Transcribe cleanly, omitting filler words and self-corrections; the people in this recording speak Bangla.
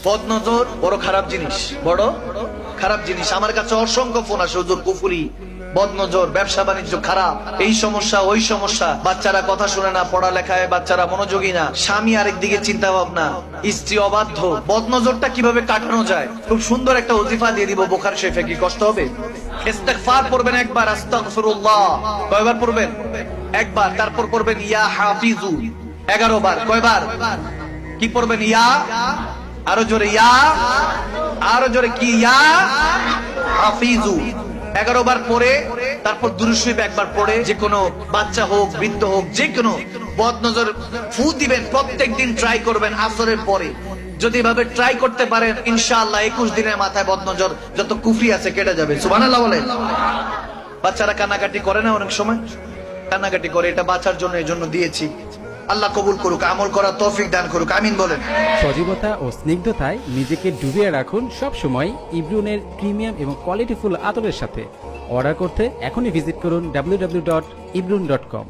বদনজর বড় খারাপ জিনিস, বড় খারাপ জিনিস। আমার কাছে অসংখ্য ফোন আসে, হুজুর কুফরি, বদনজর, ব্যবসা বাণিজ্য খারাপ, এই সমস্যা ওই সমস্যা, বাচ্চারা কথা শুনে না, পড়ালেখায় বাচ্চারা মনোযোগী না, স্বামী আরেকদিকে চিন্তা ভাবনা, স্ত্রী অবাধ্য। বদনজরটা কিভাবে কাটানো যায়, খুব সুন্দর একটা ওজিফা দিয়ে দিব বুখারী শরীফে। কি কষ্ট হবে? ইস্তিগফার পড়বেন একবার, আস্তাগফিরুল্লাহ। কয়বার পড়বেন? একবার। তারপর পড়বেন ইয়া হাফিজু 11 বার। কয়বার? কি পড়বেন? ইয়া, আরো জোরে ইয়া, আরো জোরে কি? ইয়া হাফিজু 11 বার পড়ে তারপর দুরূদ শরীফ একবার পড়ে, যে কোনো বাচ্চা হোক বৃদ্ধ হোক যে কোনো বদনজর ফু দিবেন। প্রত্যেকদিন ট্রাই করবেন আসরের পরে। যদি এভাবে ট্রাই করতে পারেন ইনশাআল্লাহ 21 দিনের মাথায় বদনজর যত কুফরি আছে কেটে যাবে। সুবহানাল্লাহ বলেন। বাচ্চারা কান্নাকাটি করে না, অনেক সময় কান্নাকাটি করে, এটা বাঁচার জন্য, এই জন্য দিয়েছি। আল্লাহ কবুল করুক, আমল করার তৌফিক দান করুক, আমিন বলেন। সজীবতা ও স্নিগ্ধতায় নিজেকে ডুবিয়ে রাখুন সব সময় ইব্রুনের প্রিমিয়াম এবং কোয়ালিটিফুল আতরের সাথে। অর্ডার করতে এখনই ভিজিট করুন www.ibrun.com।